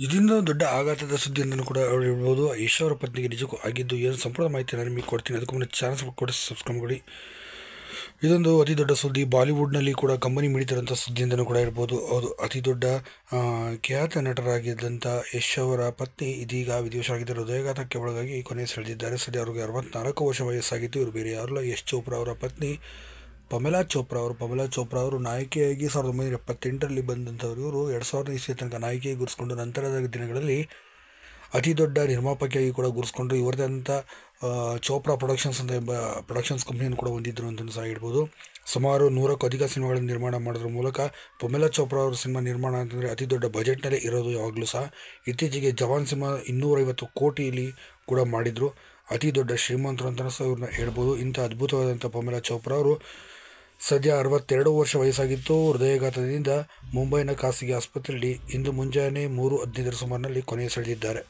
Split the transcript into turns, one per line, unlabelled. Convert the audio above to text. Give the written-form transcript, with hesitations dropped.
ಇದರಿಂದ ದೊಡ್ಡ ಆಘಾತದ ಸುದ್ದಿ ಅಂತಲೂ ಕೂಡ ಹೇಳ್ಬೋದು. ಯಶ್ ಅವರ ಪತ್ನಿಗೆ ನಿಜಕ್ಕೂ ಆಗಿದ್ದು ಏನು ಸಂಪೂರ್ಣ ಮಾಹಿತಿ ನಾನು ನಿಮಗೆ ಕೊಡ್ತೀನಿ. ಅದಕ್ಕೂ ಮುನ್ನ ಚಾನಲ್ ಕೂಡ ಸಬ್ಸ್ಕ್ರೈಬ್ ಮಾಡಿ. ಇದೊಂದು ಅತಿ ದೊಡ್ಡ ಸುದ್ದಿ. ಬಾಲಿವುಡ್ನಲ್ಲಿ ಕೂಡ ಕಂಬನಿ ಮಿಡಿತಿರೋಂಥ ಸುದ್ದಿ ಅಂತಲೂ ಕೂಡ ಹೇಳ್ಬೋದು. ಹೌದು, ಅತಿ ದೊಡ್ಡ ಖ್ಯಾತ ನಟರಾಗಿದ್ದಂಥ ಯಶ್ ಅವರ ಪತ್ನಿ ಇದೀಗ ವಿಧಿವಶರಾಗಿದ್ದ ಹೃದಯಾಘಾತಕ್ಕೆ ಒಳಗಾಗಿ ಕೊನೆ ಸೆಳೆದಿದ್ದಾರೆ. ಸದ್ಯ ಅವ್ರಿಗೆ 64 ವರ್ಷ ವಯಸ್ಸಾಗಿತ್ತು. ಇವರು ಬೇರೆ ಯಾರಲ್ಲ, ಯಶ್ ಚೋಪ್ರಾ ಅವರ ಪತ್ನಿ ಪಮೇಲಾ ಚೋಪ್ರಾ ಅವರು ನಾಯಕಿಯಾಗಿ 1978ರಲ್ಲಿ ಬಂದಂಥವ್ರು. ಇವರು 2000 ಇಸ್ವಿ ತನಕ ನಾಯಕಿಯಾಗಿ ಗುರುಸ್ಕೊಂಡು ನಂತರದ ದಿನಗಳಲ್ಲಿ ಅತಿ ದೊಡ್ಡ ನಿರ್ಮಾಪಕಿಯಾಗಿ ಕೂಡ ಗುರುಸ್ಕೊಂಡು ಇವರದೇ ಆದಂಥ ಚೋಪ್ರಾ ಪ್ರೊಡಕ್ಷನ್ಸ್ ಅಂತ ಎಂಬ ಪ್ರೊಡಕ್ಷನ್ಸ್ ಕಂಪ್ನಿಯನ್ನು ಕೂಡ ಹೊಂದಿದ್ರು ಅಂತಲೂ ಸಹ ಹೇಳ್ಬೋದು. ಸುಮಾರು 100ಕ್ಕೂ ಅಧಿಕ ಸಿನಿಮಾಗಳನ್ನು ನಿರ್ಮಾಣ ಮಾಡೋದ್ರ ಮೂಲಕ ಪಮೇಲಾ ಚೋಪ್ರಾ ಅವರ ಸಿನಿಮಾ ನಿರ್ಮಾಣ ಅಂತಂದರೆ ಅತಿ ದೊಡ್ಡ ಬಜೆಟ್ನಲ್ಲೇ ಇರೋದು ಯಾವಾಗಲೂ ಸಹ. ಇತ್ತೀಚೆಗೆ ಜವಾನ್ ಸಿನಿಮಾ 250 ಕೋಟಿಯಲ್ಲಿ ಕೂಡ ಮಾಡಿದರು. ಅತಿ ದೊಡ್ಡ ಶ್ರೀಮಂತರು ಅಂತಲೂ ಸಹ ಇವ್ರನ್ನ ಹೇಳ್ಬೋದು. ಇಂಥ ಅದ್ಭುತವಾದಂಥ ಪಮೇಲಾ ಚೋಪ್ರಾ ಅವರು ಸದ್ಯ 62 ವರ್ಷ ವಯಸ್ಸಾಗಿತ್ತು. ಹೃದಯಾಘಾತದಿಂದ ಮುಂಬೈನ ಖಾಸಗಿ ಆಸ್ಪತ್ರೆಯಲ್ಲಿ ಇಂದು ಮುಂಜಾನೆ 3:15 ಸುಮಾರಿನಲ್ಲಿ ಕೊನೆ ಸೆಳೆದಿದ್ದಾರೆ.